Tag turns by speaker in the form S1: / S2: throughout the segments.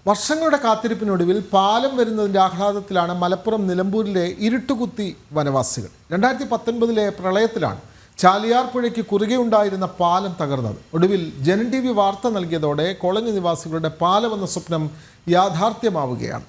S1: വർഷങ്ങളുടെ കാത്തിരിപ്പിനൊടുവിൽ പാലം വരുന്നതിൻ്റെ ആഹ്ലാദത്തിലാണ് മലപ്പുറം നിലമ്പൂരിലെ ഇരുട്ടുകുത്തി വനവാസികൾ. 2019 പ്രളയത്തിലാണ് ചാലിയാർ പുഴയ്ക്ക് കുറുകെ ഉണ്ടായിരുന്ന പാലം തകർന്നത്. ഒടുവിൽ ജനം TV വാർത്ത നൽകിയതോടെ കോളനി നിവാസികളുടെ പാലമെന്ന സ്വപ്നം യാഥാർത്ഥ്യമാവുകയാണ്.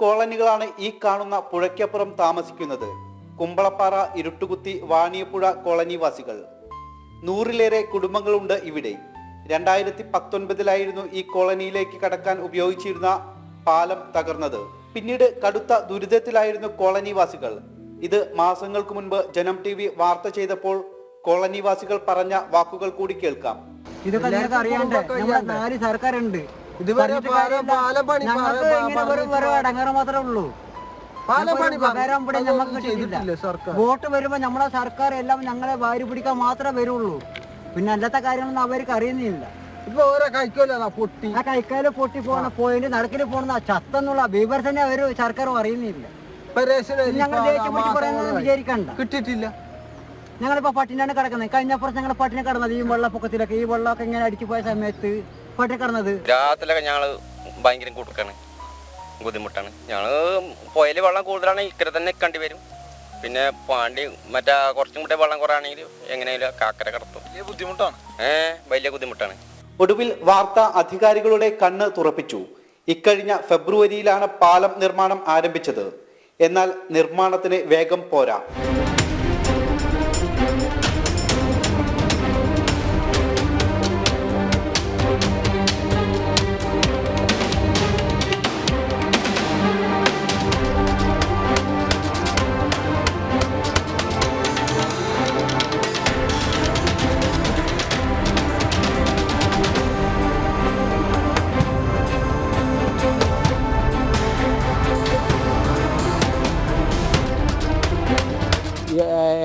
S2: കോളനികളാണ് ഈ കാണുന്ന പുഴയ്ക്കപ്പുറം താമസിക്കുന്നത്. കുമ്പളപ്പാറ, ഇരുട്ടുകുത്തി, വാണിയപ്പുഴ കോളനിവാസികൾ. 100-ലേറെ കുടുംബങ്ങളുണ്ട് ഇവിടെ. 2019 ഈ കോളനിയിലേക്ക് കടക്കാൻ ഉപയോഗിച്ചിരുന്ന പാലം തകർന്നത്. പിന്നീട് കടുത്ത ദുരിതത്തിലായിരുന്നു കോളനിവാസികൾ. ഇത് മാസങ്ങൾക്ക് മുൻപ് ജനം TV വാർത്ത ചെയ്തപ്പോൾ കോളനിവാസികൾ പറഞ്ഞ വാക്കുകൾ കൂടി കേൾക്കാം.
S3: ഇതൊക്കെ അറിയാണ്ട് നാല് സർക്കാരുണ്ട്. വോട്ട് വരുമ്പോ നമ്മളെ സർക്കാർ എല്ലാം ഞങ്ങളെ വാരി പിടിക്കാൻ മാത്രമേ വരുള്ളൂ. പിന്നെ അല്ലാത്ത കാര്യങ്ങളൊന്നും അവർക്ക് അറിയുന്നില്ല. കൈക്കാല് പൊട്ടി പോണ പോയിന്റ് നടക്കില് പോണ ചത്തെന്നുള്ള വിവരം അവര് സർക്കാർ അറിയുന്നില്ല. ഞങ്ങൾ വിചാരിക്കണ്ട കിട്ടിയിട്ടില്ല. ഞങ്ങളിപ്പോ പട്ടിനാണ് കിടക്കുന്നത്. കഴിഞ്ഞ പ്രാവശ്യം ഞങ്ങൾ പട്ടിണി കിടന്നത് ഈ വെള്ളപ്പൊക്കത്തിലൊക്കെ. ഈ വെള്ളമൊക്കെ ഇങ്ങനെ അടിച്ചു പോയ സമയത്ത് പട്ടിണി കിടന്നത്.
S4: രാത്രിയിലൊക്കെ ഞങ്ങള് ഭയങ്കര കുടുക്കാണ്, ബുദ്ധിമുട്ടാണ്. ഞങ്ങള് പുഴയില് വെള്ളം കൂടുതലാണ്, ഇക്കരെ തന്നെ നിൽക്കേണ്ടി വരും. പിന്നെ പാണ്ടി മറ്റേ കുറച്ചും കൂടെ വെള്ളം കുറവാണെങ്കിൽ എങ്ങനെയാലും കാക്കര കടത്തും.
S2: ബുദ്ധിമുട്ടാണ്,
S4: വലിയ ബുദ്ധിമുട്ടാണ്.
S2: ഒടുവിൽ വാർത്താ അധികാരികളുടെ കണ്ണ് തുറപ്പിച്ചു. ഇക്കഴിഞ്ഞ ഫെബ്രുവരിയിലാണ് പാലം നിർമ്മാണം ആരംഭിച്ചത്. എന്നാൽ നിർമ്മാണത്തിന് വേഗം പോരാ.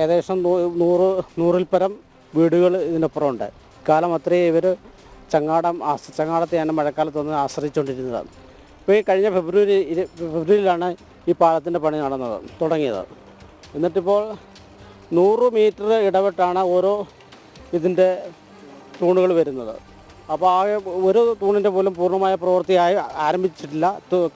S5: ഏകദേശം 100-ൽ പരം വീടുകൾ ഇതിനപ്പുറമുണ്ട്. കാലം അത്രയും ഇവർ ചങ്ങാടത്തെയാണ് മഴക്കാലത്തൊന്ന് ആശ്രയിച്ചുകൊണ്ടിരുന്നത്. ഇപ്പോൾ ഈ കഴിഞ്ഞ ഫെബ്രുവരിയിലാണ് ഈ പാലത്തിൻ്റെ പണി തുടങ്ങിയത്. എന്നിട്ടിപ്പോൾ 100 മീറ്റർ ഇടവിട്ടാണ് ഓരോ ഇതിൻ്റെ തൂണുകൾ വരുന്നത്. അപ്പോൾ ആകെ ഒരു തൂണിൻ്റെ പോലും പൂർണ്ണമായ പ്രവൃത്തി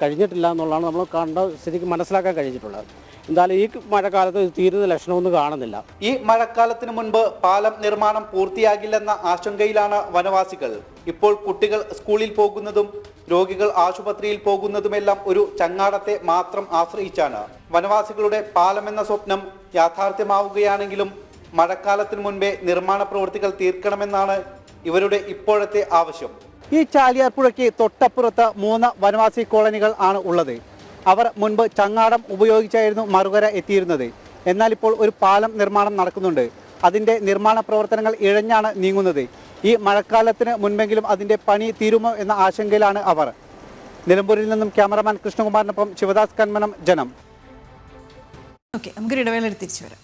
S5: കഴിഞ്ഞിട്ടില്ല എന്നുള്ളതാണ് നമ്മൾ ശരിക്കും മനസ്സിലാക്കാൻ കഴിഞ്ഞിട്ടുള്ളത്. എന്തായാലും ഈ മഴക്കാലത്ത് തീരുന്ന ലക്ഷണമൊന്നും കാണുന്നില്ല.
S2: ഈ മഴക്കാലത്തിന് മുൻപ് പാലം നിർമ്മാണം പൂർത്തിയാകില്ലെന്ന ആശങ്കയിലാണ് വനവാസികൾ. ഇപ്പോൾ കുട്ടികൾ സ്കൂളിൽ പോകുന്നതും രോഗികൾ ആശുപത്രിയിൽ പോകുന്നതുമെല്ലാം ഒരു ചങ്ങാടത്തെ മാത്രം ആശ്രയിച്ചാണ്. വനവാസികളുടെ പാലം എന്ന സ്വപ്നം യാഥാർത്ഥ്യമാവുകയാണെങ്കിലും മഴക്കാലത്തിന് മുൻപേ നിർമ്മാണ പ്രവൃത്തികൾ തീർക്കണമെന്നാണ് ഇവരുടെ ഇപ്പോഴത്തെ ആവശ്യം.
S6: ഈ ചാലിയാർ പുഴയ്ക്ക് തൊട്ടപ്പുറത്ത് 3 വനവാസി കോളനികൾ ആണ് ഉള്ളത്. അവർ മുൻപ് ചങ്ങാടം ഉപയോഗിച്ചായിരുന്നു മറുകര എത്തിയിരുന്നത്. എന്നാൽ ഇപ്പോൾ ഒരു പാലം നിർമ്മാണം നടക്കുന്നുണ്ട്. അതിൻ്റെ നിർമ്മാണ പ്രവർത്തനങ്ങൾ ഇഴഞ്ഞാണ് നീങ്ങുന്നത്. ഈ മഴക്കാലത്തിന് മുൻപെങ്കിലും അതിൻ്റെ പണി തീരുമോ എന്ന ആശങ്കയിലാണ് അവർ. നിലമ്പൂരിൽ നിന്നും ക്യാമറമാൻ കൃഷ്ണകുമാറിനൊപ്പം ശിവദാസ് കന്മനം, ജനം.
S7: നമുക്കൊരു ഇടവേള തിരിച്ചു വരാം.